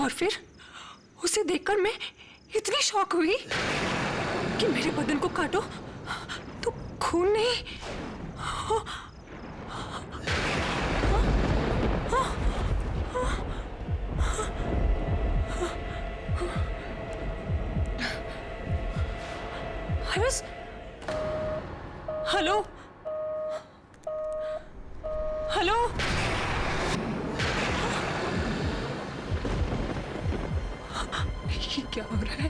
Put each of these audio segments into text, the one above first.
और फिर उसे देखकर मैं इतनी शॉक हुई कि मेरे बदन को काटो तो खून नहीं। हेलो हेलो, ये क्या हो रहा है?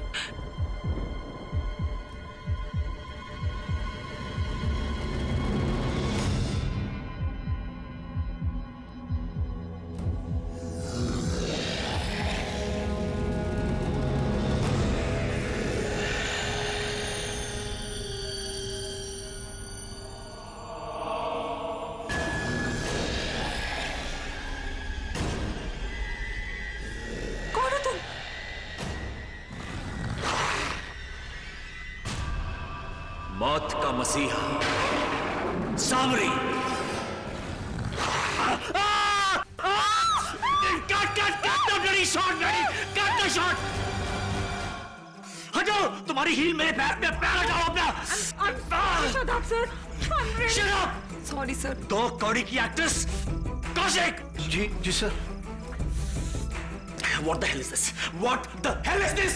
मौत का मसीहा सामरी। शॉट हटाओ, तुम्हारी हील मेरे पैर पे, पैर हटाओ अपना। Sorry sir. दो कौड़ी की एक्ट्रेस कौशिक। जी sir. What the hell is this? What the hell is this?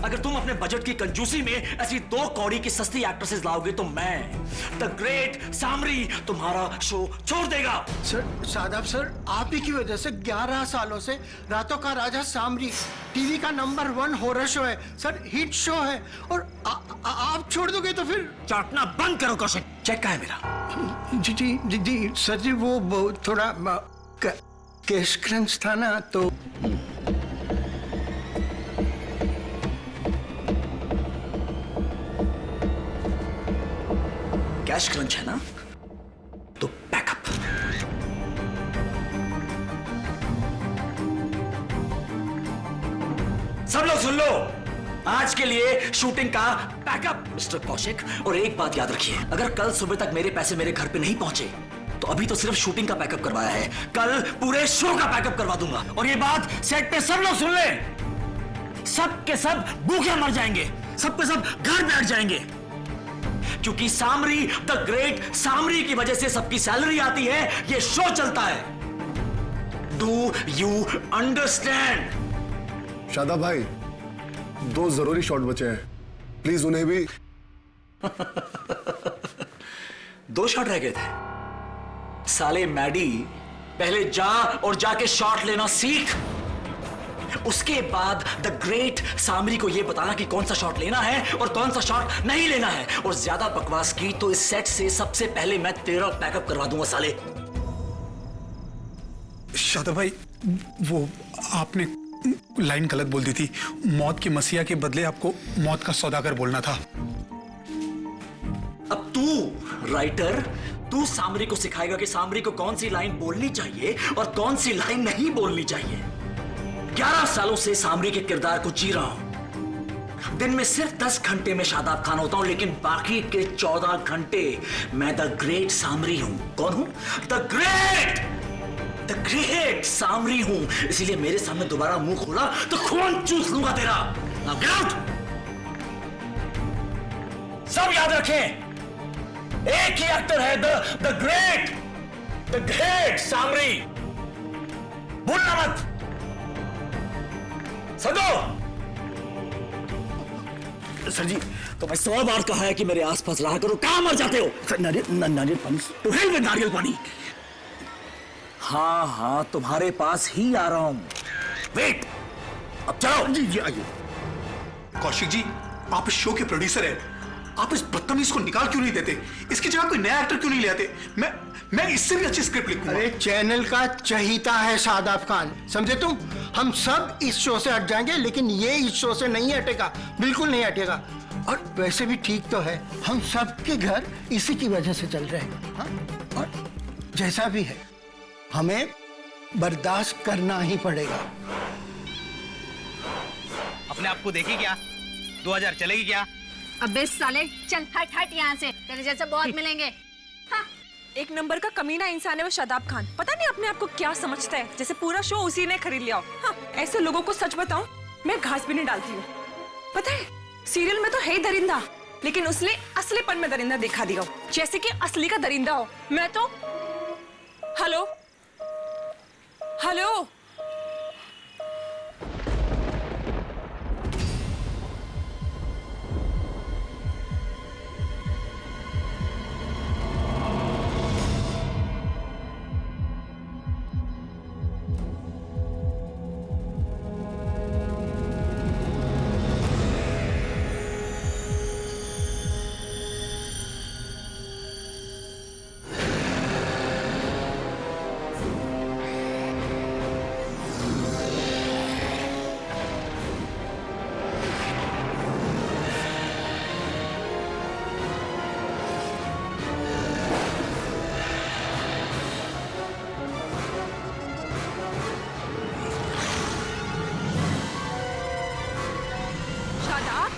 अगर तुम अपने बजट की कंजूसी में ऐसी दो कौड़ी की सस्ती एक्ट्रेसेस लाओगे तो मैं द ग्रेट सामरी तुम्हारा शो छोड़ देगा। सर शादाब सर, आप ही की वजह से 11 सालों से रातों का राजा सामरी टीवी का नंबर 1 हॉरर शो है सर, हिट शो है। और आप छोड़ दोगे तो फिर चाटना बंद करो कौशिक। चेक कहाँ है मेरा? जी सर जी, वो थोड़ा कैश क्रंच था ना तो। कैश क्रंच है ना, तो बैकअप। सब लोग सुन लो, आज के लिए शूटिंग का बैकअप मिस्टर कौशिक। और एक बात याद रखिए, अगर कल सुबह तक मेरे पैसे मेरे घर पे नहीं पहुंचे तो अभी तो सिर्फ शूटिंग का बैकअप करवाया है, कल पूरे शो का बैकअप करवा दूंगा। और ये बात सेट पे सब लोग सुन ले, सब के सब भूखे मर जाएंगे, सब के सब घर बैठ जाएंगे, क्योंकि सामरी द ग्रेट सामरी की वजह से सबकी सैलरी आती है, ये शो चलता है। Do you understand? शादाब भाई, 2 जरूरी शॉट बचे हैं, प्लीज उन्हें भी। 2 शॉट रह गए थे। साले मैडी, पहले जा और जाके शॉट लेना सीख, उसके बाद द ग्रेट सामरी को यह बताना कि कौन सा शॉट लेना है और कौन सा शॉट नहीं लेना है। और ज्यादा बकवास की तो इस सेट से सबसे पहले मैं तेरा बैकअप करवा दूंगा साले। शादाब भाई, वो आपने लाइन गलत बोल दी थी। मौत के मसीहा के बदले आपको मौत का सौदागर बोलना था। अब तू राइटर, तू सामरी को सिखाएगा कि सामरी को कौन सी लाइन बोलनी चाहिए और कौन सी लाइन नहीं बोलनी चाहिए। 11 सालों से सामरी के किरदार को जी रहा हूं। दिन में सिर्फ 10 घंटे में शादाब खान होता हूं, लेकिन बाकी के 14 घंटे मैं द ग्रेट सामरी हूं। कौन हूं? द ग्रेट सामरी हूं। इसीलिए मेरे सामने दोबारा मुंह खोला तो खून चूस लूंगा तेरा। Now get out! सब याद रखें, एक ही एक्टर है, द ग्रेट सामरी। भूलना मत। समझो? सर जी, तो मैं 100 बार कहा है कि मेरे आसपास रहा करो, कहां मर जाते हो? नारियल पानी तो है में नारियल पानी। हाँ, तुम्हारे पास ही आ रहा हूं। वेट, अब चलो। जी आइए। कौशिक जी, आप इस शो के प्रोड्यूसर हैं, आप इस बदतमीज को निकाल क्यों नहीं देते? इसकी जगह कोई नया एक्टर क्यों नहीं ले आते? मैं इससे भी अच्छी स्क्रिप्ट लिखूंगा। अरे चैनल का चहीता है शादाब खान, समझे तुम? हम सब इस शो से हट जाएंगे, लेकिन ये इस शो से नहीं हटेगा, बिल्कुल नहीं हटेगा। और वैसे भी ठीक तो है, हम सबके घर इसी की वजह से चल रहे हैं। हाँ? और जैसा भी है, हमें बर्दाश्त करना ही पड़ेगा। अपने आप को देखी क्या? 2000 चलेगी क्या? अबे साले, चल हट यहाँ से, तेरे जैसे बहुत मिलेंगे। हाँ। एक नंबर का कमीना इंसान है वो शादाब खान। पता नहीं अपने आप को क्या समझता है, जैसे पूरा शो उसी ने खरीद लिया हो। हाँ, ऐसे लोगों को सच बताऊं, मैं घास भी नहीं डालती हूँ। पता है सीरियल में तो है ही दरिंदा, लेकिन उसने असलीपन में दरिंदा दिखा दिया हो, जैसे कि असली का दरिंदा हो। मैं तो हेलो हेलो शादाब,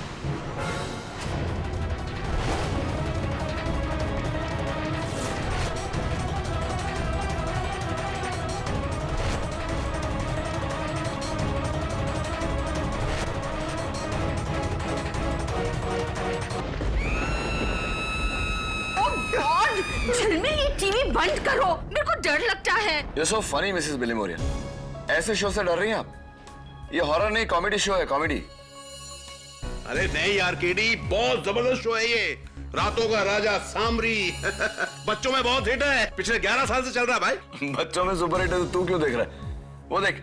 झिलमिल ये टीवी बंद करो, मेरे को डर लगता है। You're so funny, मिसेस बिली मोरिया। ऐसे शो से डर रही हैं आप? ये हॉरर नहीं, कॉमेडी शो है, कॉमेडी। अरे नहीं यार केडी, बहुत जबरदस्त शो है ये। रातों का राजा सामरी बच्चों में बहुत हिट है, पिछले 11 साल से चल रहा है भाई। बच्चों में सुपर हिट है तो तू क्यों देख रहा है? वो देख,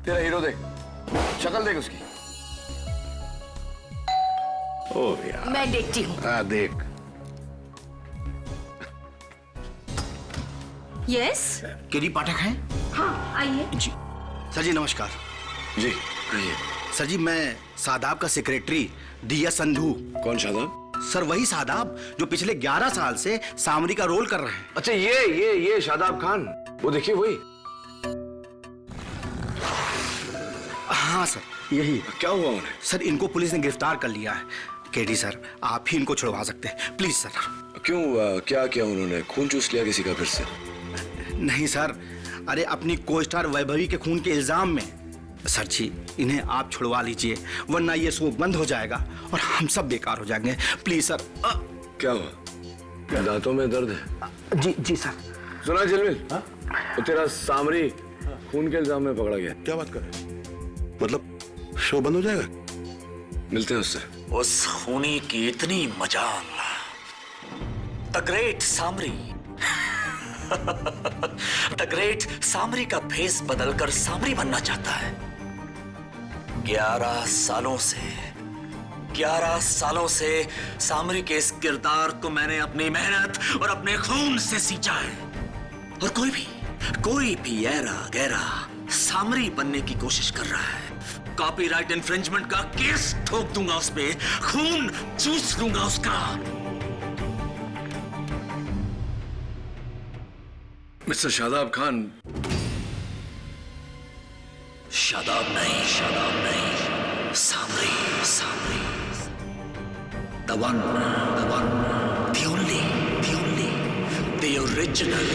तेरा हीरो देख, शक्ल देख उसकी। ओ यार मैं देखती हूँ। हाँ देख। यस, केडी पाठक हैं? हाँ आइए। जी सर जी नमस्कार। जी कहिए। सर जी मैं सादाब का सेक्रेटरी दिया संधू। कौन शादाब? सर वही सादाब जो पिछले 11 साल से सामरी का रोल कर रहे हैं। अच्छा ये शादाब खान, वो देखिए वही। हाँ सर यही। क्या हुआ उन्हें? सर इनको पुलिस ने गिरफ्तार कर लिया है। केडी सर आप ही इनको छुड़वा सकते हैं प्लीज सर। क्यों, क्या किया उन्होंने? खून चूस लिया किसी का फिर से? नहीं सर, अरे अपनी को स्टार वैभवी के खून के इल्जाम में। सर जी इन्हें आप छुड़वा लीजिए, वरना ये शो बंद हो जाएगा और हम सब बेकार हो जाएंगे। Please sir. क्या हुआ? दांतों में दर्द है? जी सर। सुना झिलमिल, तो तेरा सामरी खून के इल्जाम में पकड़ा गया। क्या बात कर रहे हैं? मतलब शो बंद हो जाएगा? मिलते हैं उससे। उस खूनी की इतनी मजाल, the great Samri the great Samri का फेस बदलकर सामरी बनना चाहता है। 11 सालों से सामरी के इस किरदार को मैंने अपनी मेहनत और अपने खून से सींचा है। और कोई भी ऐरा गैरा सामरी बनने की कोशिश कर रहा है, कॉपीराइट इन्फ्रिंजमेंट का केस ठोक दूंगा उस पे, खून चूस लूंगा उसका। मिस्टर शादाब खान। शादाब नहीं, सामरी। The one, the only, the original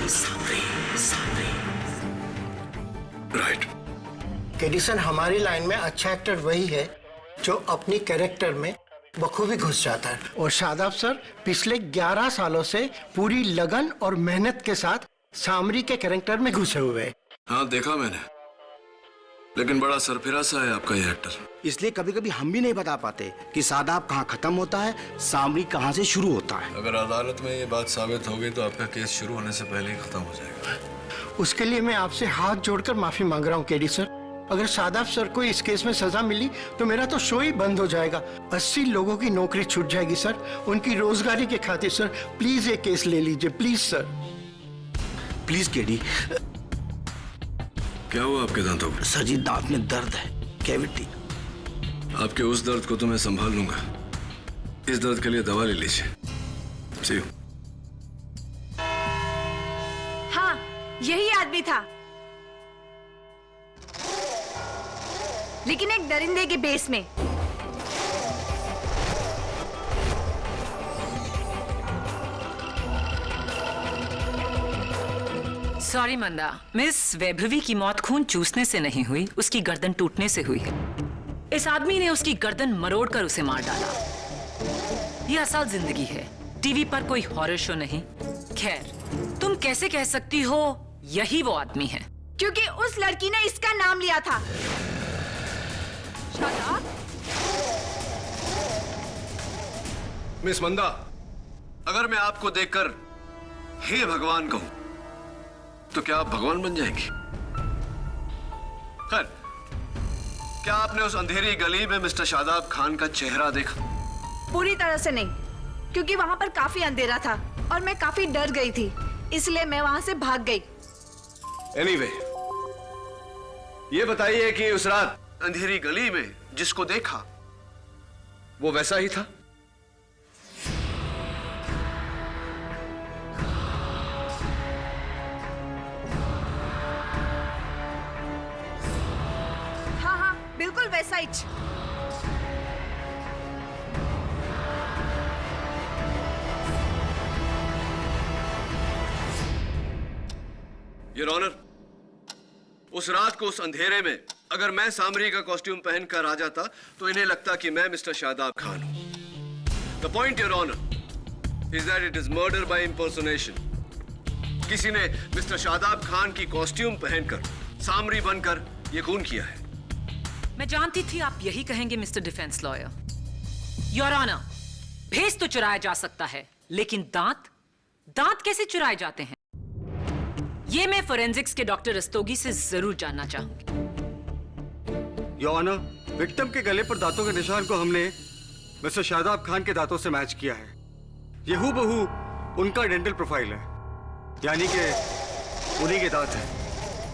Samri. Right. KD sir हमारी लाइन में अच्छा एक्टर वही है जो अपनी कैरेक्टर में बखूबी घुस जाता है। और शादाब सर पिछले 11 सालों से पूरी लगन और मेहनत के साथ सामरी के कैरेक्टर में घुसे हुए हैं। हाँ देखा मैंने, लेकिन बड़ा सरफिरा सा है आपका ये एक्टर। इसलिए कभी कभी हम भी नहीं बता पाते कि सादाब कहाँ खत्म होता है, सामरी कहाँ से शुरू होता है। अगर अदालत में ये बात साबित हो गई तो आपका केस शुरू होने से पहले ही खत्म हो जाएगा। उसके लिए मैं आपसे हाथ जोड़कर माफी मांग रहा हूँ केडी सर। अगर सादाब सर को इस केस में सजा मिली तो मेरा तो शो ही बंद हो जाएगा। 80 लोगों की नौकरी छूट जाएगी सर, उनकी रोजगारी के खातिर। सर प्लीज ये केस ले लीजिए, प्लीज सर। Please KD. क्या हुआ आपके दांतों को? सर जी दांत में दर्द है, कैविटी। आपके उस दर्द को तो मैं संभाल लूंगा, इस दर्द के लिए दवा ले लीजिए। See you। हाँ यही आदमी था, लेकिन एक दरिंदे के बेस में। सॉरी मंदा, मिस वैभवी की मौत खून चूसने से नहीं हुई, उसकी गर्दन टूटने से हुई है। इस आदमी ने उसकी गर्दन मरोड़कर उसे मार डाला। यह असल जिंदगी है, टीवी पर कोई हॉरर शो नहीं। खैर, तुम कैसे कह सकती हो यही वो आदमी है? क्योंकि उस लड़की ने इसका नाम लिया था। मिस मंदा, अगर मैं आपको देखकर हे भगवान कहूं तो क्या आप भगवान बन जाएंगी? खैर, क्या आपने उस अंधेरी गली में मिस्टर शादाब खान का चेहरा देखा? पूरी तरह से नहीं, क्योंकि वहां पर काफी अंधेरा था और मैं काफी डर गई थी, इसलिए मैं वहां से भाग गई। एनीवे, ये बताइए कि उस रात अंधेरी गली में जिसको देखा वो वैसा ही था? हाँ हाँ, बिल्कुल वैसा ही। योर ऑनर, उस रात को उस अंधेरे में अगर मैं सामरी का कॉस्ट्यूम पहनकर आ जाता तो इन्हें लगता कि मैं मिस्टर शादाब खान हूं। The point your honour is that it is murder by impersonation. किसी ने मिस्टर शादाब खान की कॉस्ट्यूम पहनकर सामरी बनकर यह खून किया है। मैं जानती थी आप यही कहेंगे mister defence lawyer. Your honour, भेस तो चुराया जा सकता है, लेकिन दांत कैसे चुराए जाते हैं? ये मैं फोरेंसिक्स के डॉक्टर रस्तोगी से जरूर जानना चाहूंगी। योर ऑनर, विक्टिम के गले पर दांतों के निशान को हमने मिस्टर शादाब खान के दांतों से मैच किया है। ये हूबहू उनका डेंटल प्रोफाइल है, यानी कि उन्हीं के दांत हैं।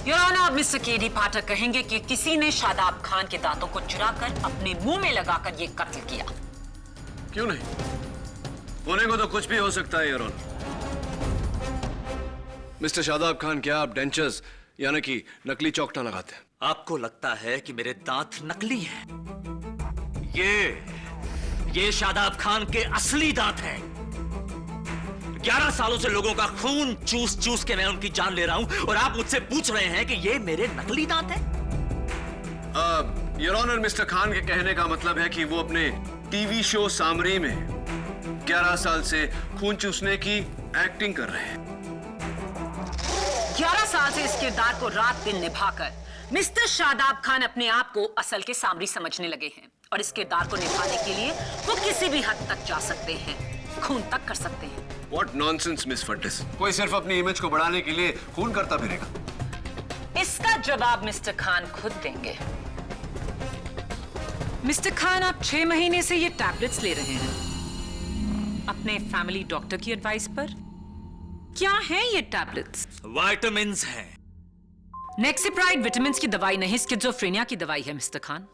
योर ऑनर, मिस्टर केडी पाठक कहेंगे कि किसी ने शादाब खान के दांतों को चुराकर अपने मुंह में लगाकर ये कत्ल किया। क्यों नहीं? होने को तो कुछ भी हो सकता है your honour. Mister Shadab Khan, क्या आप डेंचर्स यानी कि नकली चौकटा लगाते हैं? आपको लगता है कि मेरे दांत नकली हैं? ये शादाब खान के असली दांत हैं। 11 सालों से लोगों का खून चूस चूस के मैं उनकी जान ले रहा हूं और आप मुझसे पूछ रहे हैं कि ये मेरे नकली दांत हैं? योर ऑनर, मिस्टर खान के कहने का मतलब है कि वो अपने टीवी शो सामरी में 11 साल से खून चूसने की एक्टिंग कर रहे हैं। 11 साल से इस किरदार को रात दिन निभाकर मिस्टर शादाब खान अपने आप को असल के सामरी समझने लगे हैं और इस किरदार को निभाने के लिए वो किसी भी हद तक जा सकते हैं, खून तक कर सकते हैं। What nonsense, miss Fortis. कोई सिर्फ अपनी इमेज को बढ़ाने के लिए खून करता फिरेगा। इसका जवाब मिस्टर खान खुद देंगे। मिस्टर खान, आप 6 महीने से ये टैबलेट्स ले रहे हैं अपने फैमिली डॉक्टर की एडवाइस पर। क्या हैं ये टैबलेट्स? विटामिन्स हैं। नेक्सिप्राइड विटामिन्स की दवाई नहीं, स्किज़ोफ्रेनिया की दवाई है मिस्टर खान।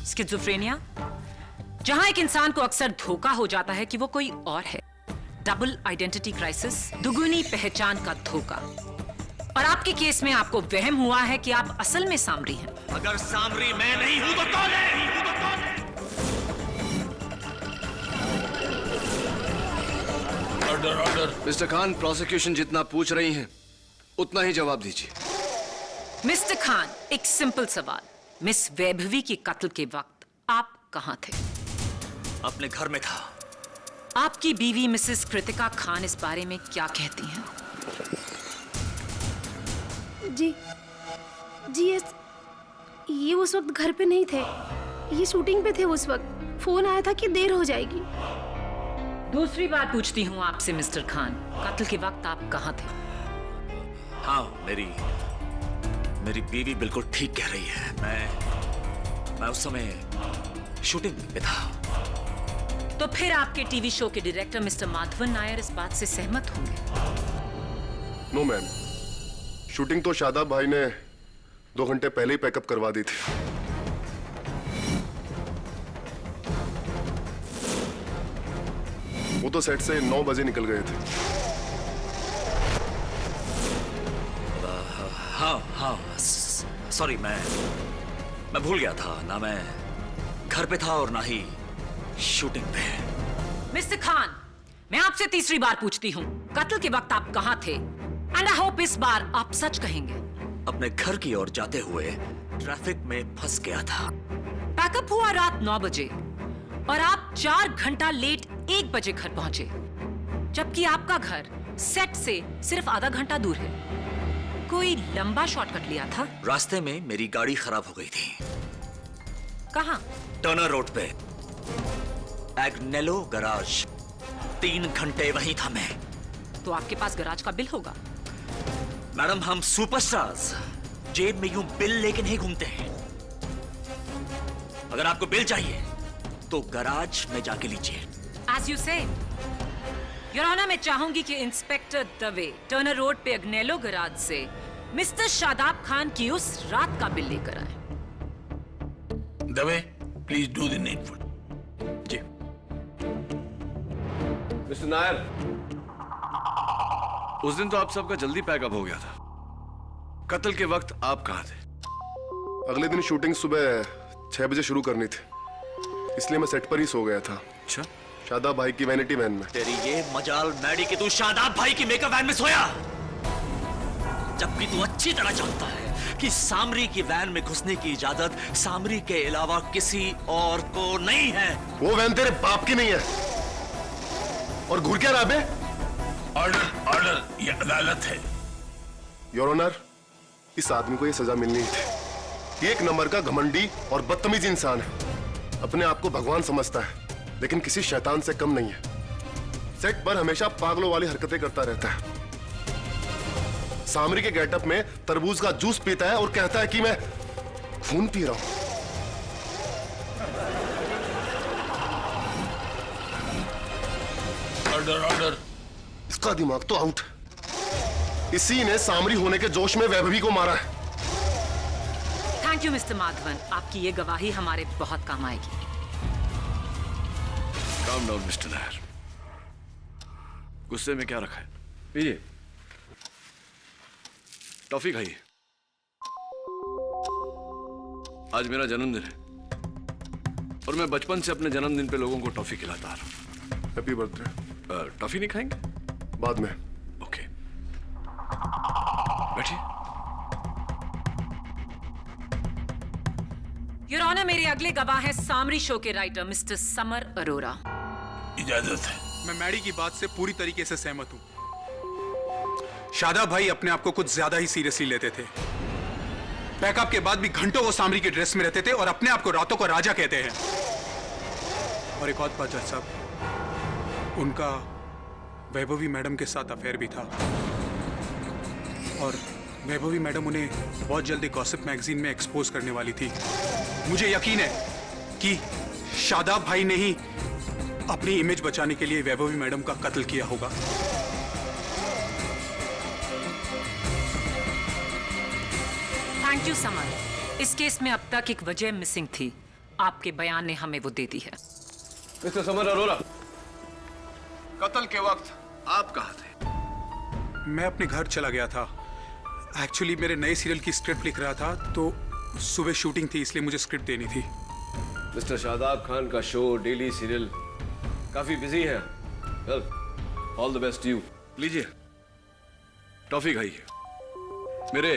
स्किज़ोफ्रेनिया, जहां एक इंसान को अक्सर धोखा हो जाता है कि वो कोई और है। डबल आइडेंटिटी क्राइसिस, दुगुनी पहचान का धोखा। और आपके केस में आपको वहम हुआ है कि आप असल में सामरी हैं। अगर सामरी मैं नहीं हूं तो कौन है? Order, order. Mister Khan, prosecution जितना पूछ रही हैं उतना ही जवाब दीजिए। मिस्टर खान, एक सिंपल सवाल। मिस वैभवी की कत्ल के वक्त आप कहां थे? अपने घर में था। आपकी बीवी मिसेस कृतिका खान इस बारे में क्या कहती हैं? जी ये उस वक्त घर पे नहीं थे, ये शूटिंग पे थे उस वक्त। फोन आया था कि देर हो जाएगी। दूसरी बात पूछती हूँ आपसे मिस्टर खान, कत्ल के वक्त आप कहाँ थे? हाँ, मेरी बीवी बिल्कुल ठीक कह रही है। मैं उस समय शूटिंग पे था। तो फिर आपके टीवी शो के डायरेक्टर मिस्टर माधवन नायर इस बात से सहमत होंगे? नो मैम, शूटिंग तो शादाब भाई ने 2 घंटे पहले ही पैकअप करवा दी थी। वो तो सेट से 9 बजे निकल गए थे। हाँ, सॉरी, मैं भूल गया था ना। मैं घर पे था और ना ही शूटिंग पे। मिस्टर खान, मैं आपसे तीसरी बार पूछती हूँ, कत्ल के वक्त आप कहाँ थे? एंड आई होप इस बार आप सच कहेंगे। अपने घर की ओर जाते हुए ट्रैफिक में फंस गया था। पैकअप हुआ रात 9 बजे और आप 4 घंटा लेट 1 बजे घर पहुंचे, जबकि आपका घर सेट से सिर्फ आधा घंटा दूर है। कोई लंबा शॉर्टकट लिया था? रास्ते में मेरी गाड़ी खराब हो गई थी। कहां? टर्नर रोड पे एग्नेलो गराज। 3 घंटे वहीं था मैं। तो आपके पास गराज का बिल होगा। मैडम, हम सुपरस्टार्स जेब में यूं बिल लेके नहीं घूमते हैं। अगर आपको बिल चाहिए तो गराज में जाके लीजिए। As you say, your honour, मैं चाहूंगी कि इंस्पेक्टर दवे टर्नर रोड पे अग्नेलो गराज से मिस्टर शादाब खान की उस रात का बिल लेकर आए। Dave, please do the needful. जी। मिस्टर नायर, उस दिन तो आप सबका जल्दी पैकअप हो गया था। कत्ल के वक्त आप कहां थे? अगले दिन शूटिंग सुबह 6 बजे शुरू करनी थी, इसलिए मैं सेट पर ही सो गया था। अच्छा। शादाब भाई की वैनिटी वैन में। तेरी ये मजाल मैडी कि तू शादाब भाई की मेकअप वैन में सोया, जबकि तू अच्छी तरह जानता है कि सामरी की वैन में घुसने की इजाजत सामरी के अलावा किसी और को नहीं है। वो वैन तेरे बाप की नहीं है। और घूर क्या रहा बे? ऑर्डर, ऑर्डर, ये अदालत है। योर ऑनर, इस आदमी को ये सजा मिलनी थी। ये 1 नंबर का घमंडी और बदतमीज इंसान है। अपने आप को भगवान समझता है, लेकिन किसी शैतान से कम नहीं है। सेट पर हमेशा पागलों वाली हरकतें करता रहता है। सामरी के गेटअप में तरबूज का जूस पीता है और कहता है कि मैं खून पी रहा हूं। Order, order. इसका दिमाग तो आउट। इसी ने सामरी होने के जोश में वैभवी को मारा है। थैंक यू मिस्टर माधवन, आपकी ये गवाही हमारे बहुत काम आएगी। Calm down mister Nair. गुस्से में क्या रखा है? पीजिए, टॉफी खाइए। आज मेरा जन्मदिन है और मैं बचपन से अपने जन्मदिन पे लोगों को टॉफी खिलाता आ रहा हूं। Happy birthday. टॉफी नहीं खाएंगे? बाद में। ओके, बैठिए। योर ऑनर, मेरे अगले गवाह हैं सामरी शो के राइटर मिस्टर समर अरोरा। इजाजत है। मैं मैडी की बात से पूरी तरीके से सहमत हूं। शादाब भाई अपने आप को कुछ ज्यादा ही सीरियसली लेते थे। पैकअप के बाद भी घंटों वो सामरी की ड्रेस में रहते थे और अपने आप को रातों को राजा कहते हैं। और एक और बात जज साहब, उनका वैभवी मैडम के साथ अफेयर भी था और वैभवी मैडम उन्हें बहुत जल्दी गॉसिप मैगजीन में एक्सपोज करने वाली थी। मुझे यकीन है कि शादाब भाई ने ही अपनी इमेज बचाने के लिए वैभवी मैडम का कत्ल किया होगा। Thank you summer. इस केस में अब तक एक वजह मिसिंग थी। आपके बयान ने हमें वो दे दी है। मिस्टर समर अरोरा, कत्ल के वक्त आप कहां थे? मैं अपने घर चला गया था। एक्चुअली मेरे नए सीरियल की स्क्रिप्ट लिख रहा था, तो सुबह शूटिंग थी, इसलिए मुझे स्क्रिप्ट देनी थी। मिस्टर शादाब खान का शो, डेली सीरियल काफी बिजी है। Well, all the best you. लीजिए, टॉफी खाइए मेरे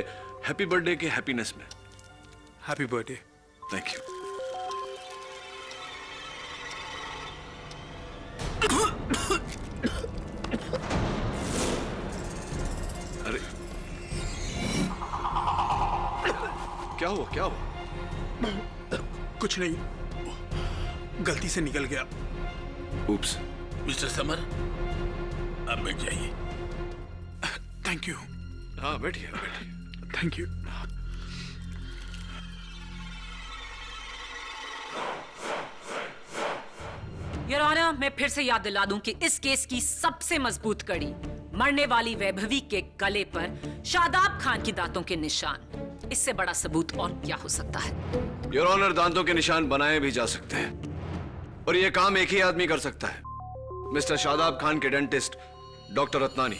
हैप्पी बर्थडे के हैप्पीनेस में। Happy birthday. Thank you. अरे क्या हुआ, क्या हुआ? कुछ नहीं, गलती से निकल गया। Oops. मिस्टर समर, आप बैठ जाइए। Thank you. हाँ, बैठिए बैठिए। Thank you. योर ऑनर, मैं फिर से याद दिला दूं कि इस केस की सबसे मजबूत कड़ी मरने वाली वैभवी के गले पर शादाब खान की दांतों के निशान। इससे बड़ा सबूत और क्या हो सकता है? योर ऑनर, दांतों के निशान बनाए भी जा सकते हैं और यह काम एक ही आदमी कर सकता है, मिस्टर शादाब खान के डेंटिस्ट डॉक्टर रत्नानी।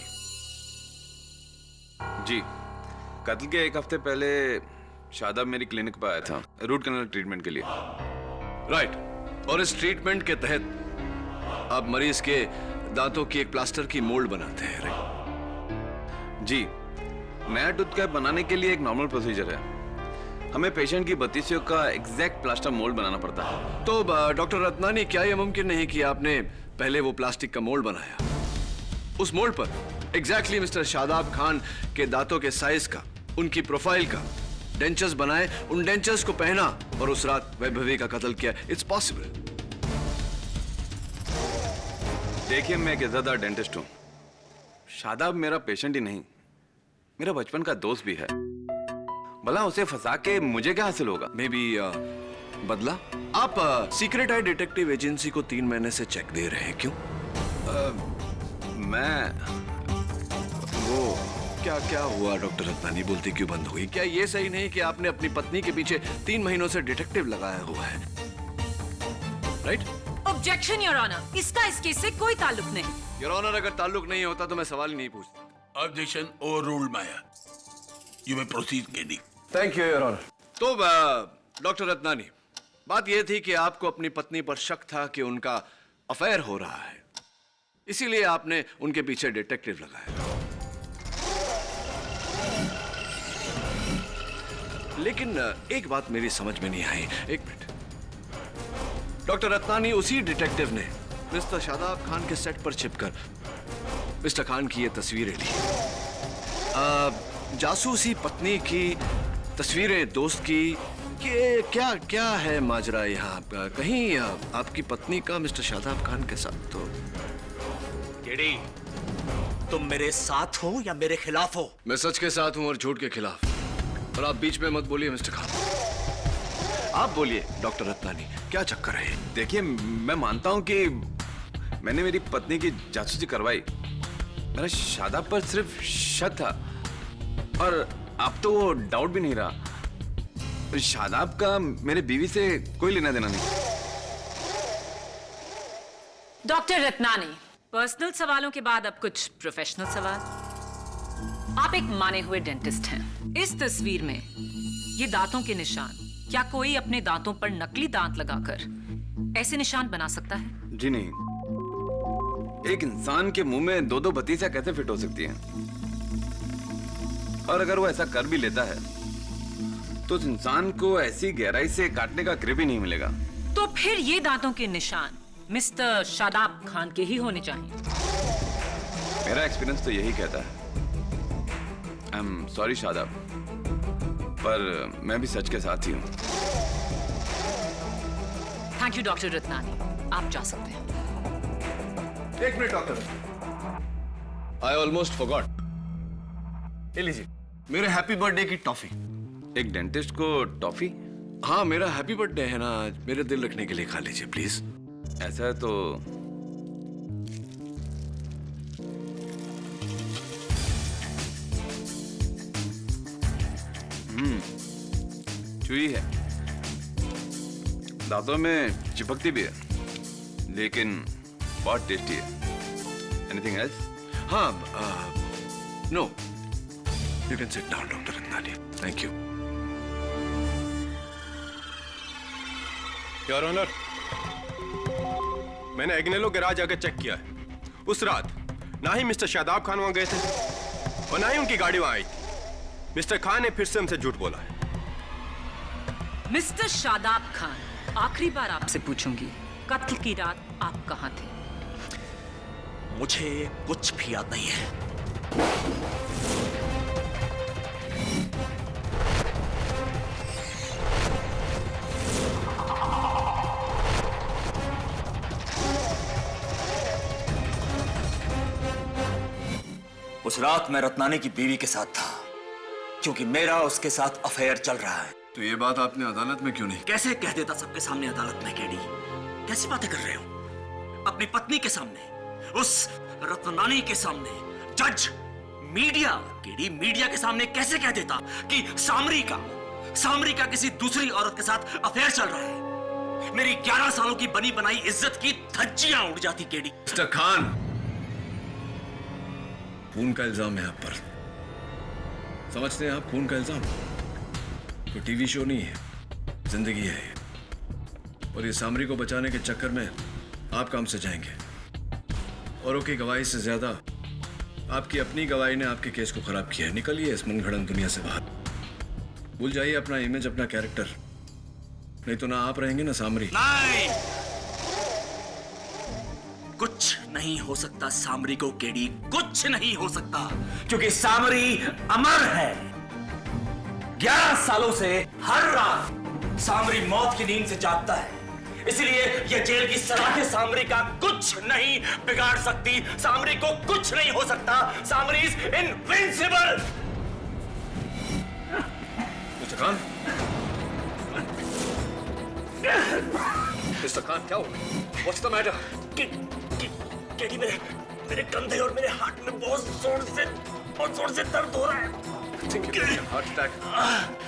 जी, कत्ल के 1 हफ्ते पहले शादाब मेरी क्लिनिक पर आया था रूट कैनाल ट्रीटमेंट के लिए। राइट, और इस ट्रीटमेंट के तहत आप मरीज के दांतों की एक प्लास्टर की मोल्ड बनाते हैं, राइट? जी, नया टूथ कैप बनाने के लिए एक नॉर्मल प्रोसीजर है। हमें पेशेंट की बत्तीसियों का एग्जैक्ट प्लास्टर मोल्ड बनाना पड़ता है। तो डॉक्टर रत्नानी, क्या यह मुमकिन नहीं कि आपने पहले वो प्लास्टिक का मोल्ड बनाया, उस मोल्ड पर एग्जैक्टली मिस्टर शादाब खान के दांतों के साइज का, उनकी प्रोफाइल का डेंचर्स बनाए, उन डेंचर्स को पहना और उस रात वैभवी का कत्ल किया? It's possible. देखिए, मैं एक इज्जतदार डेंटिस्ट हूँ। शादाब मेरा पेशेंट ही नहीं, मेरा बचपन का दोस्त भी है। भला उसे फंसा के मुझे क्या हासिल होगा? मे बी बदला? आप सीक्रेट आई डिटेक्टिव एजेंसी को 3 महीने से चेक दे रहे हैं, क्यों? मैं वो क्या क्या हुआ डॉक्टर रत्नानी? बोलती क्यों बंद हुई? क्या ये सही नहीं कि आपने अपनी पत्नी के पीछे 3 महीनों से डिटेक्टिव लगाया हुआ है? राइट? ऑब्जेक्शन योर ऑनर, इसका इस केस से कोई ताल्लुक नहीं। योर ऑनर, अगर ताल्लुक नहीं होता तो मैं सवाल ही नहीं पूछता। ऑब्जेक्शन ओवर रूल्ड माया। यू मे प्रोसीड केडी। Thank you your honour. तो डॉक्टर रत्नानी, बात यह थी कि आपको अपनी पत्नी पर शक था कि उनका अफेयर हो रहा है, इसीलिए आपने उनके पीछे डिटेक्टिव लगाया। लेकिन एक बात मेरी समझ में नहीं आई। एक मिनट, डॉक्टर रत्नानी, उसी डिटेक्टिव ने मिस्टर शादाब खान के सेट पर छिपकर मिस्टर खान की ये तस्वीरें ली। जासूसी पत्नी की तस्वीरें दोस्त की, कि क्या क्या है माजरा यहाँ? कहीं आपकी पत्नी का मिस्टर शादाब खान के साथ तो? केडी, तुम मेरे साथ हो या मेरे खिलाफ हो? मैं सच के साथ हूं और झूठ के खिलाफ, और आप बीच में मत बोलिए मिस्टर खान। आप बोलिए डॉक्टर रत्नानी, क्या चक्कर है? देखिए, मैं मानता हूं कि मैंने मेरी पत्नी की जासूसी करवाई। मेरा शादाब पर सिर्फ शक था, और अब तो वो डाउट भी नहीं रहा। शादाब का मेरे बीवी से कोई लेना देना नहीं। डॉक्टर रत्नानी, पर्सनल सवालों के बाद अब कुछ प्रोफेशनल सवाल। आप एक माने हुए डेंटिस्ट हैं। इस तस्वीर में ये दांतों के निशान, क्या कोई अपने दांतों पर नकली दांत लगाकर ऐसे निशान बना सकता है? जी नहीं। एक इंसान के मुंह में 2-2 बत्तीसियां कैसे फिट हो सकती हैं? और अगर वो ऐसा कर भी लेता है तो उस इंसान को ऐसी गहराई से काटने का ग्रिप ही नहीं मिलेगा। तो फिर ये दांतों के निशान मिस्टर शादाब खान के ही होने चाहिए। मेरा एक्सपीरियंस तो यही कहता है। आई एम सॉरी शादाब, पर मैं भी सच के साथ ही हूँ। थैंक यू डॉक्टर रत्नानी, आप जा सकते हैं। एक minute doctor, I almost forgot. ये लीजिए मेरे हैप्पी बर्थडे की टॉफी। एक डेंटिस्ट को टॉफी? हाँ, मेरा हैप्पी बर्थडे है ना आज, मेरे दिल रखने के लिए खा लीजिए प्लीज। ऐसा है तो चुई है, दांतों में चिपकती भी है, लेकिन बहुत टेस्टी है। Anything else? हाँ, no, you can sit down doctor Ratnani. Thank you. Your honour, मैंने एग्नेलो गैराज आकर चेक किया है। उस रात ना ही मिस्टर शादाब खान वहां गए थे और ना ही उनकी गाड़ी वहां आई थी। मिस्टर खान ने फिर से हमसे झूठ बोला है। मिस्टर शादाब खान, आखिरी बार आपसे पूछूंगी, कत्ल की रात आप कहां थे? मुझे कुछ भी याद नहीं है। उस रात मैं रत्नानी की बीवी के साथ था, क्योंकि मेरा उसके साथ अफेयर चल रहा है। तो ये बात आपने अदालत में क्यों नहीं? कैसे कह देता सबके सामने अदालत में? केडी, कैसी बातें कर रहे हो? अपनी पत्नी के सामने, उस रत्नानी के सामने, जज, मीडिया, केडी, मीडिया के सामने कैसे कह देता कि सामरी का किसी दूसरी औरत के साथ अफेयर चल रहा है? मेरी 11 सालों की बनी बनाई इज्जत की धज्जियां उड़ जाती। केडी, मिस्टर खान, खून का इल्जाम है आप पर। समझते हैं आप खून का इल्जाम? कोई टीवी शो नहीं है, जिंदगी है ये। और ये सामरी को बचाने के चक्कर में आप काम से जाएंगे। औरों की गवाही से ज्यादा आपकी अपनी गवाही ने आपके केस को खराब किया है। निकलिए इस मनगढ़ंत दुनिया से बाहर। भूल जाइए अपना इमेज, अपना कैरेक्टर, नहीं तो ना आप रहेंगे ना सामरी। नहीं, कुछ नहीं हो सकता सामरी को केडी, कुछ नहीं हो सकता, क्योंकि सामरी अमर है। 11 सालों से हर रात सामरी मौत की नींद से जागता है, इसलिए यह जेल की सलाखें सामरी का कुछ नहीं बिगाड़ सकती। सामरी को कुछ नहीं हो सकता। Samri is invincible. Mister Khan, mister Khan, क्या हुआ? What's the matter? केडी, मेरे कंधे और मेरे हाथ में बहुत जोर से दर्द हो रहा है। Heart attack.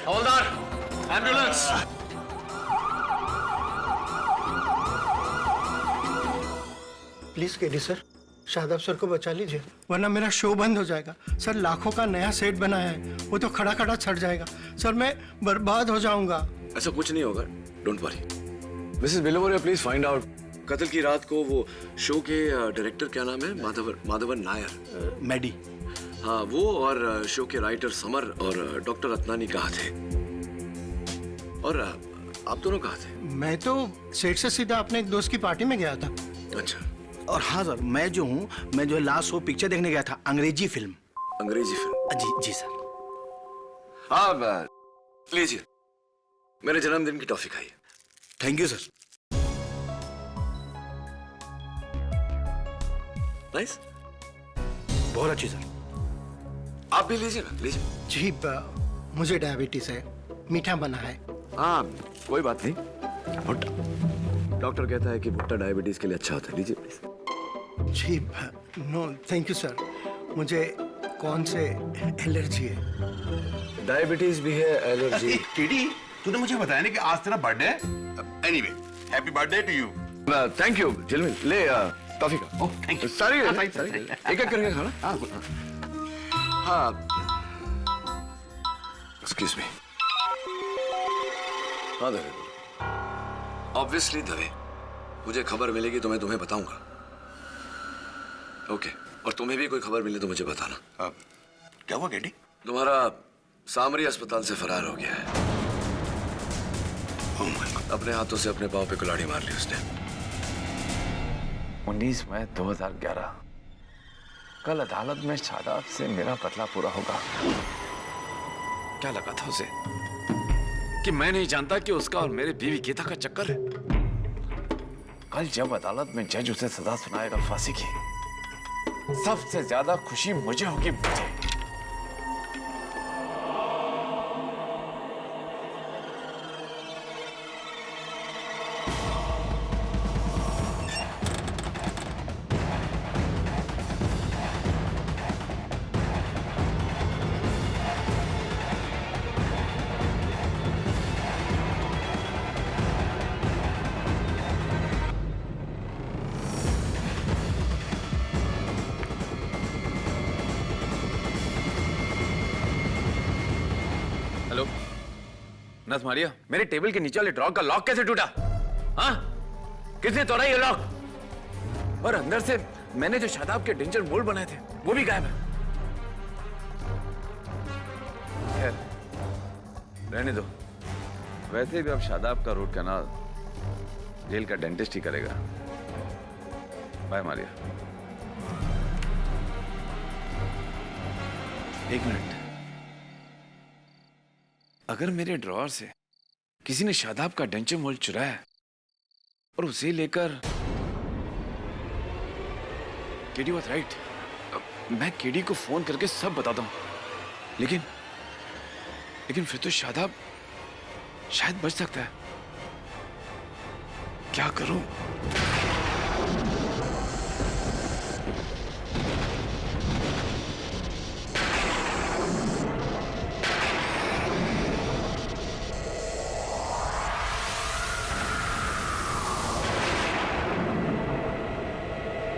Havildar, ambulance. Please KD sir, Shadab sir को बचा लीजिए, वरना मेरा शो बंद हो जाएगा। सर लाखों का नया सेट बना है, वो तो खड़ा खड़ा छट जाएगा। सर मैं बर्बाद हो जाऊंगा। ऐसा कुछ नहीं होगा, don't worry. Mrs Biloria, please find out कत्ल की रात को वो शो के डायरेक्टर, क्या नाम है, माधवन नायर, मैडी। हाँ, वो और शो के राइटर समर और डॉक्टर रत्नानी कहाँ थे, और आप दोनों कहाँ थे? मैं तो सेट से सीधा अपने एक दोस्त की पार्टी में गया था। अच्छा। और हाँ सर, मैं जो है लास्ट शो पिक्चर देखने गया था, अंग्रेजी फिल्म। अंग्रेजी फिल्म? जी सर। हाँ, लीजिए, मेरे जन्मदिन की टॉफी खाइए। Thank you sir. नाइस, बहुत अच्छी सर। आप भी लीजिए ना, लीजिए। जी मुझे डायबिटीज है, मीठा बना है। हाँ, कोई बात नहीं। भुट्टा, डॉक्टर कहता है कि भुट्टा डायबिटीज के लिए अच्छा होता है, लीजिए प्लीज। जी नो थैंक यू सर, मुझे कौन से एलर्जी है? डायबिटीज भी है, एलर्जी। केडी, तूने मुझे बताया नहीं कि आज तेरा बर्थडे है। Anyway, happy birthday to you. Thank you Jhilmil, ले टॉफी का। Oh thank you. सारी एक एक करके खाना। हाँ, एक्सक्यूज मी। हाँ दवे, ऑब्वियसली दवे, मुझे खबर मिलेगी तो मैं तुम्हें बताऊंगा। ओके, और तुम्हें भी कोई खबर मिले तो मुझे बताना। क्या हुआ केडी? तुम्हारा सामरी अस्पताल से फरार हो गया है। Oh my God. अपने हाथों से अपने पाँव पे कुल्हाड़ी मार ली उसने। 19 मई 2011, कल अदालत में शादाब से मेरा बदला पूरा होगा। क्या लगा था उसे कि मैं नहीं जानता कि उसका और मेरे बीवी गीता का चक्कर है? कल जब अदालत में जज उसे सजा सुनाएगा फांसी की, सबसे ज्यादा खुशी मुझे होगी। मुझे नथ मारिया, मेरे टेबल के नीचे वाले ड्रॉर का लॉक कैसे टूटा? हाँ, किसने तोड़ा ये लॉक? और अंदर से मैंने जो शादाब के डेंजर मोल्ड बनाए थे वो भी गायब है। खैर, रहने दो। वैसे भी अब शादाब का रूट कैनाल जेल का डेंटिस्ट ही करेगा। बाय मारिया। एक मिनट, अगर मेरे ड्रॉअर से किसी ने शादाब का डेंचर मोल्ड चुराया और उसे लेकर केडी वाज राइट, मैं केडी को फोन करके सब बताता हूं, लेकिन फिर तो शादाब शायद बच सकता है। क्या करूं?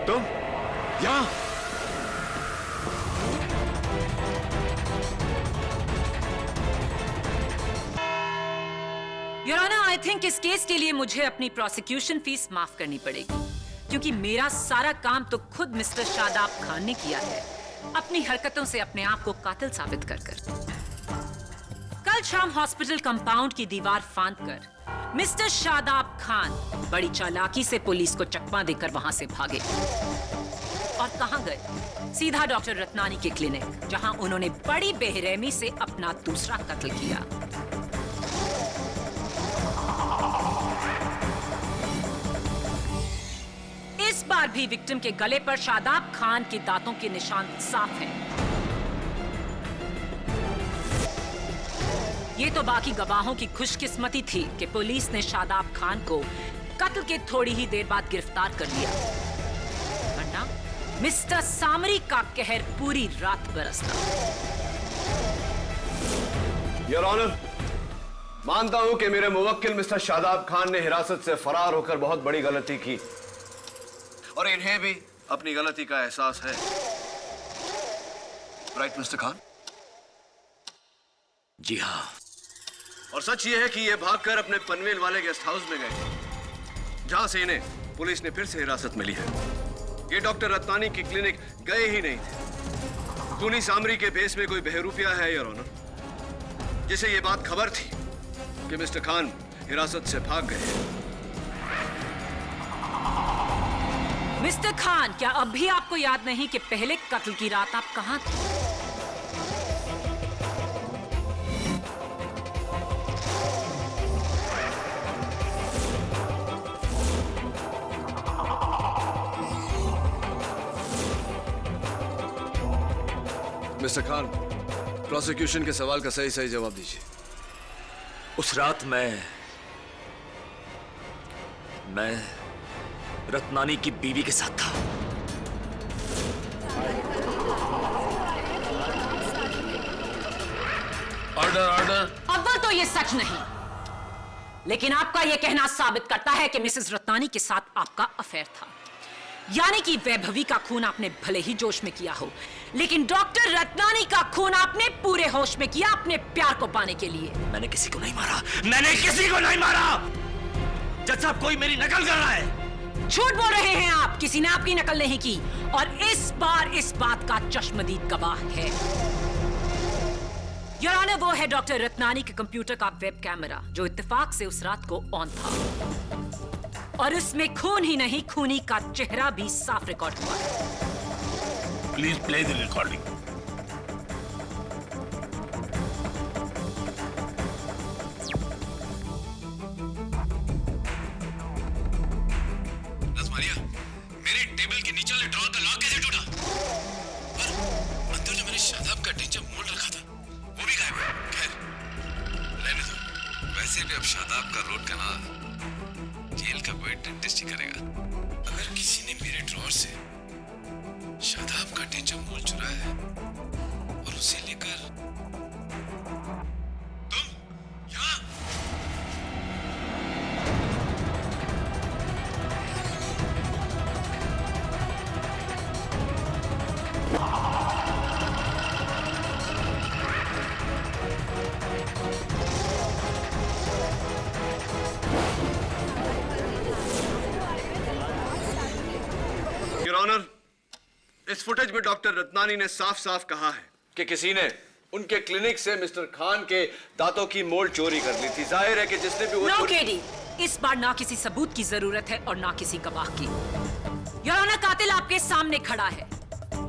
तुम यहां? योर ऑनर, आई थिंक इस केस के लिए मुझे अपनी प्रोसिक्यूशन फीस माफ करनी पड़ेगी, क्योंकि मेरा सारा काम तो खुद मिस्टर शादाब खान ने किया है। अपनी हरकतों से अपने आप को कातिल साबित कर कल शाम हॉस्पिटल कंपाउंड की दीवार फांदकर मिस्टर शादाब खान बड़ी चालाकी से पुलिस को चकमा देकर वहां से भागे। और कहां गए? सीधा डॉक्टर रत्नानी के क्लिनिक, जहां उन्होंने बड़ी बेरहमी से अपना दूसरा कत्ल किया। इस बार भी विक्टिम के गले पर शादाब खान के दांतों के निशान साफ हैं। ये तो बाकी गवाहों की खुशकिस्मती थी कि पुलिस ने शादाब खान को कत्ल के थोड़ी ही देर बाद गिरफ्तार कर लिया, वरना मिस्टर सामरी का कहर पूरी रात बरसता। योर ऑनर, मानता हूं कि मेरे मुवक्किल मिस्टर शादाब खान ने हिरासत से फरार होकर बहुत बड़ी गलती की और इन्हें भी अपनी गलती का एहसास है। Right mister Khan? जी हाँ। और सच ये है कि ये भागकर अपने पनवेल वाले गेस्ट हाउस में गए, जहां से इन्हें पुलिस ने फिर से हिरासत मिली है। ये डॉक्टर रत्नानी की क्लिनिक गए ही नहीं थे। खूनी सामरी के भेस में कोई बहरूपिया है योर ऑनर, जिसे ये बात खबर थी कि मिस्टर खान हिरासत से भाग गए। मिस्टर खान, क्या अब भी आपको याद नहीं कि पहले कत्ल की रात आप कहां थे? मिस्टर खान, प्रोसिक्यूशन के सवाल का सही सही जवाब दीजिए। उस रात मैं रत्नानी की बीवी के साथ था। Order order. अव्वल तो ये सच नहीं, लेकिन आपका ये कहना साबित करता है कि मिसेस रत्नानी के साथ आपका अफेयर था। यानी कि वैभवी का खून आपने भले ही जोश में किया हो, लेकिन डॉक्टर रत्नानी का खून आपने पूरे होश में किया अपने प्यार को पाने के लिए। मैंने किसी को नहीं मारा, मैंने किसी को नहीं मारा। जज साहब, कोई मेरी नकल कर रहा है। झूठ बोल रहे हैं आप, किसी ने आपकी नकल नहीं की, और इस बार इस बात का चश्मदीद गवाह है। योर ऑनर, वो है डॉक्टर रत्नानी के कंप्यूटर का वेब कैमरा, जो इत्तेफाक से उस रात को ऑन था, और उसमें खून ही नहीं, खूनी का चेहरा भी साफ रिकॉर्ड हुआ। Please play the recording. मेरे टेबल के नीचे वाले ड्रॉर का लॉक कैसे टूटा? और अंदर जो मैंने शादाब का टेंचर मोल रखा था, वो भी गायब है। खैर, रहने दो। वैसे भी अब शादाब का रोड कनाल जेल का कोई डेंटिस्ट ही करेगा। अगर किसी ने मेरे ड्रॉर से शादाब का टेंचर मोल चुराया है और उसे लेकर तुम यहाँ योर ऑनर, इस फुटेज में डॉक्टर रत्नानी ने साफ साफ कहा है कि किसी ने उनके क्लिनिक से मिस्टर खान के दांतों की मोल्ड चोरी कर ली थी। जाहिर है कि जिसने भी वो केडी, इस बार ना किसी सबूत की जरूरत है और ना किसी गवाह की। योर ऑनर, कातिल आपके सामने खड़ा है।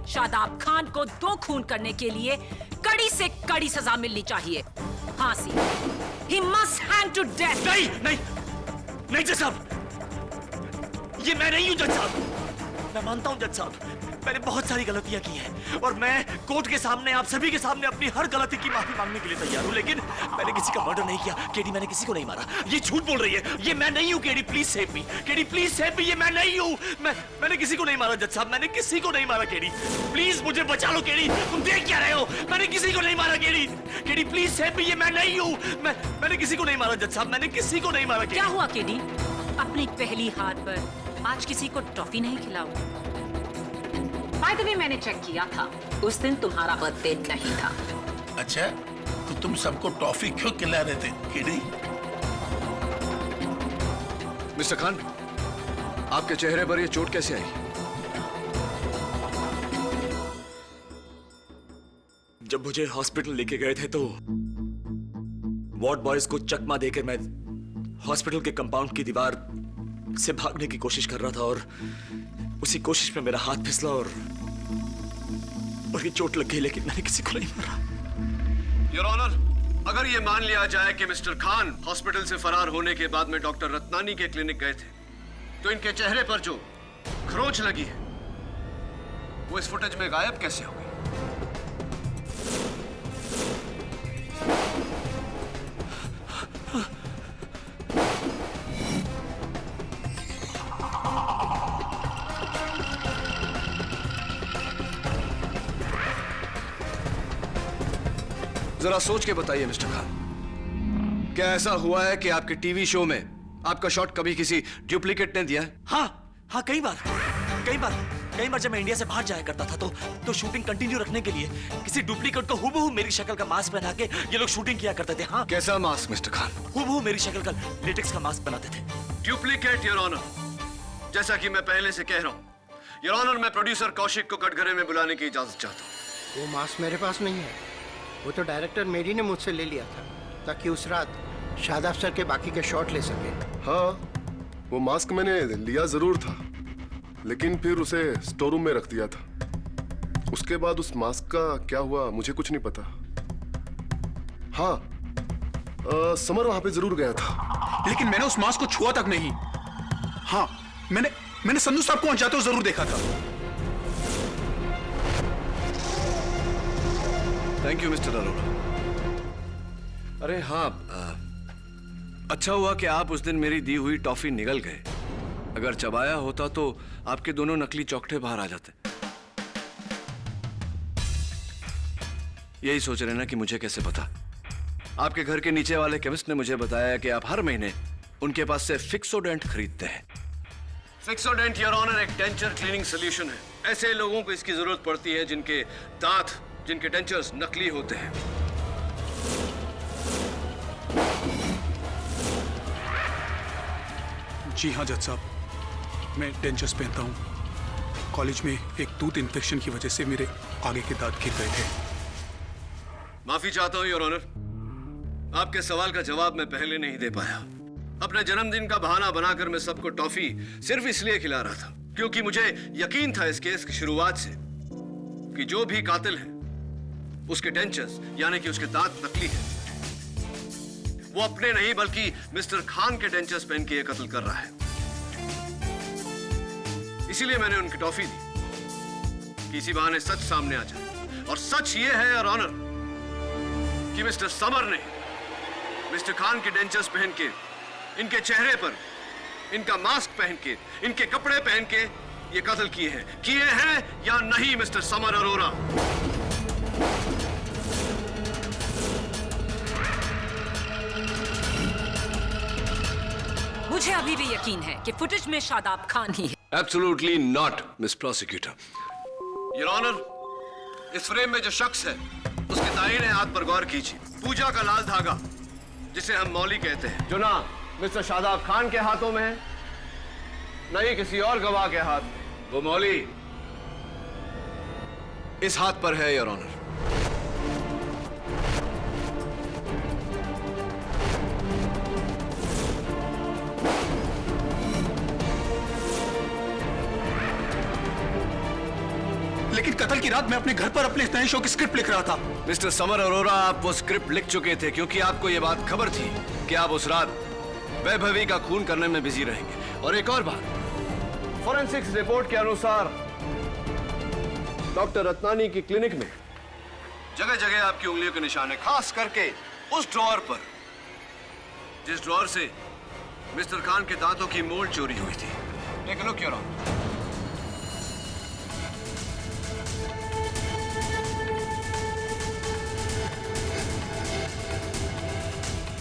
शादाब खान को 2 खून करने के लिए कड़ी से कड़ी सजा मिलनी चाहिए, फांसी। He must hang to death। नहीं नहीं नहीं जज साहब, ये मैं नहीं हूं जज साहब। मैं मानता हूं जज साहब, मैंने बहुत सारी गलतियां की हैं और मैं कोर्ट के सामने, आप सभी के सामने अपनी हर गलती की माफी मांगने के लिए तैयार हूं, लेकिन मैंने किसी का मर्डर नहीं किया। केडी, मैंने किसी को नहीं मारा। ये झूठ बोल रही है, ये मैं नहीं हूं। KD please save me. KD please save me, ये मैं नहीं हूं। मैंने किसी को नहीं मारा जज साहब, मैंने किसी को नहीं मारा। केडी प्लीज मुझे बचा लो। केडी, तुम देख क्या रहे हो? मैंने किसी को नहीं मारा। KD, KD please save me, ये मैं नहीं हूं। मैंने किसी को नहीं मारा जज साहब, मैंने किसी को नहीं मारा। क्या हुआ केडी? अपनी पहली हार पर आज किसी को टॉफी नहीं खिलाओ? बाय द वे, मैंने चेक किया था, उस दिन तुम्हारा बर्थडे नहीं था। अच्छा, तो तुम सबको टॉफी क्यों खिला रहे थे केडी? मिस्टर खान, आपके चेहरे पर यह चोट कैसे आई? जब मुझे हॉस्पिटल लेके गए थे तो वार्ड बॉयज को चकमा देकर मैं हॉस्पिटल के कंपाउंड की दीवार से भागने की कोशिश कर रहा था और उसी कोशिश में मेरा हाथ फिसला और ये चोट लग गई, लेकिन मैंने किसी को नहीं मारा। योर ऑनर, अगर ये मान लिया जाए कि मिस्टर खान हॉस्पिटल से फरार होने के बाद में डॉक्टर रत्नानी के क्लिनिक गए थे, तो इनके चेहरे पर जो खरोंच लगी है वो इस फुटेज में गायब कैसे हो गई? जरा सोच के बताइए मिस्टर खान, क्या ऐसा हुआ है कि आपके टीवी शो में आपका शॉट कभी किसी डुप्लीकेट ने दिया है? हाँ, कई बार जब मैं इंडिया से बाहर जाया करता था तो शूटिंग कंटिन्यू रखने के लिए किसी डुप्लीकेट को हुबहू मेरी शक्ल का मास्क पहना के ये लोग शूटिंग किया करते थे। हाँ, कैसा मास्क मिस्टर खान? हुबहू मेरी शक्ल का लेटेक्स का मास्क बनाते थे। डुप्लीकेट योर ऑनर, जैसा कि मैं पहले से कह रहा हूं, योर ऑनर, मैं प्रोड्यूसर कौशिक को कटघरे में बुलाने की इजाजत चाहता हूं। वो मास्क मेरे पास नहीं है, वो तो डायरेक्टर मेरी ने मुझसे ले लिया था ताकि उस रात शादाब सर के बाकी के शॉट ले सके। हाँ, वो मास्क मैंने लिया जरूर था, लेकिन फिर उसे स्टोर रूम में रख दिया था। उसके बाद उस मास्क का क्या हुआ मुझे कुछ नहीं पता। हाँ, समर वहां पे जरूर गया था, लेकिन मैंने उस मास्क को छुआ तक नहीं। हाँ, मैंने संधू साहब को वहां जाते हुए जरूर देखा था। Thank you mister Arora. अरे हाँ, अच्छा हुआ कि आप उस दिन मेरी दी हुई टॉफी निगल गए। अगर चबाया होता तो आपके दोनों नकली चौकठे बाहर आ जाते। यही सोच रहे ना कि मुझे कैसे पता? आपके घर के नीचे वाले केमिस्ट ने मुझे बताया कि आप हर महीने उनके पास से फिक्सोडेंट खरीदते हैं। फिक्सोडेंट योर ऑनर एक डेंचर क्लीनिंग सोल्यूशन है। ऐसे लोगों को इसकी जरूरत पड़ती है जिनके दांत, जिनके डेंचर्स नकली होते हैं। जी हाँ जज साहब, मैं डेंचर्स पहनता हूँ। कॉलेज में एक टूथ इन्फेक्शन की वजह से मेरे आगे के दांत गिर गए थे। माफी चाहता हूँ योर ऑनर, आपके सवाल का जवाब मैं पहले नहीं दे पाया। अपने जन्मदिन का बहाना बनाकर मैं सबको टॉफी सिर्फ इसलिए खिला रहा था क्योंकि मुझे यकीन था इस केस की शुरुआत से कि जो भी कातिल है उसके डेंचर्स यानी कि उसके दांत नकली है। वो अपने नहीं बल्कि मिस्टर खान के डेंचर्स पहन के ये कत्ल कर रहा है। इसीलिए मैंने उनकी टॉफी दी कि इसी बहाने सच सामने आ जाए। और सच ये है योर ऑनर कि मिस्टर समर ने मिस्टर खान के डेंचर्स पहन के, इनके चेहरे पर इनका मास्क पहन के, इनके कपड़े पहन के ये कत्ल किए हैं या नहीं मिस्टर समर अरोरा? मुझे अभी भी यकीन है कि फुटेज में शादाब खान ही है। Absolutely not, Miss Prosecutor. Your Honor, इस फ्रेम में जो शख्स है उसके दाहिने हाथ पर गौर कीजिए। पूजा का लाल धागा जिसे हम मौली कहते हैं, जो ना मिस्टर शादाब खान के हाथों में है न ही किसी और गवाह के हाथ में। वो मौली इस हाथ पर है योर ऑनर। लेकिन कत्ल की रात मैं अपने घर पर अपने नए शो की स्क्रिप्ट लिख रहा था। मिस्टर समर अरोरा, आप वो स्क्रिप्ट लिख चुके थे क्योंकि आपको ये बात खबर थी कि आप उस रात वैभवी का खून करने में बिजी रहेंगे। और एक और बात, फॉरेंसिक्स रिपोर्ट के अनुसार डॉक्टर रत्नानी की क्लिनिक में जगह जगह आपकी उंगलियों के निशान है, खास करके उस ड्रॉअर पर जिस ड्रॉअर से मिस्टर खान के दांतों की मोल्ड चोरी हुई थी। Take a look your honour.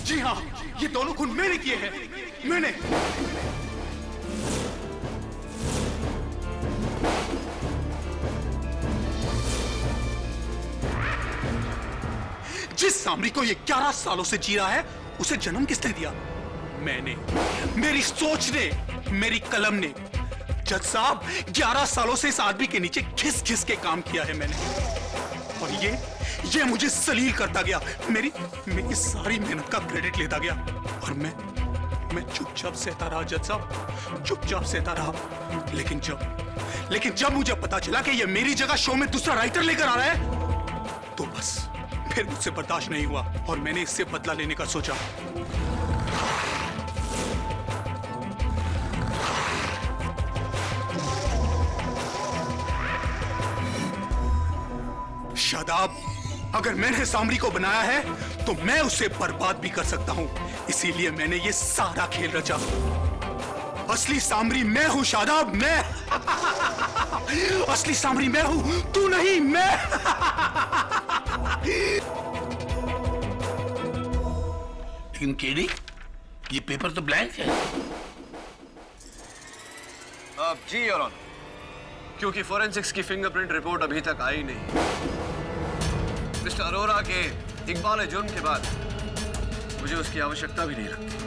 जी हाँ, ये दोनों खून मैंने किए हैं। मैंने। जिस सामरी को ये 11 सालों से जी रहा है उसे जन्म किसने दिया? मैंने, मेरी सोच ने, मेरी कलम ने। जज साहब, 11 सालों से इस आदमी के नीचे घिस घिस के काम किया है मैंने। और ये मुझे जलील करता गया, मेरी सारी मेहनत का क्रेडिट लेता गया, और मैं चुपचाप सहता रहा जज साहब, चुपचाप सहता रहा। लेकिन जब मुझे पता चला कि ये मेरी जगह शो में दूसरा राइटर लेकर आ रहा है, तो बस फिर मुझसे बर्दाश्त नहीं हुआ और मैंने इससे बदला लेने का सोचा। शादाब, अगर मैंने सामरी को बनाया है तो मैं उसे बर्बाद भी कर सकता हूं, इसीलिए मैंने ये सारा खेल रचा। असली सामरी मैं हूं शादाब, मैं। असली सामरी मैं हूं, तू नहीं, मैं। लेकिन केडी, ये पेपर तो ब्लैंक है। अब जी योर ऑनर, क्योंकि फोरेंसिक्स की फिंगरप्रिंट रिपोर्ट अभी तक आई नहीं। मिस्टर अरोरा के इकबाल जुर्म के बाद मुझे उसकी आवश्यकता भी नहीं लगती।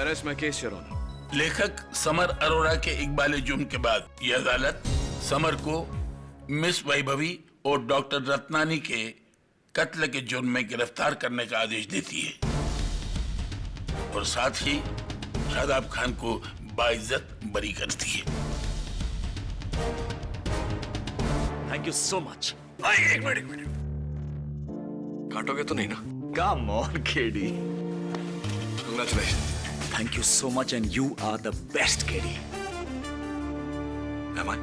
I rest my case your honour. लेखक समर अरोरा के इकबाल जुर्म के बाद यह अदालत समर को मिस वैभवी और डॉक्टर रत्नानी के कत्ल के जुर्म में गिरफ्तार करने का आदेश देती है और साथ ही शादाब खान को बाइज्जत बरी करती है। Thank you so much. एक मिनट, काटोगे तो नहीं ना? Come on KD. Congratulations. Thank you so much and you are the best, Katie. Am I?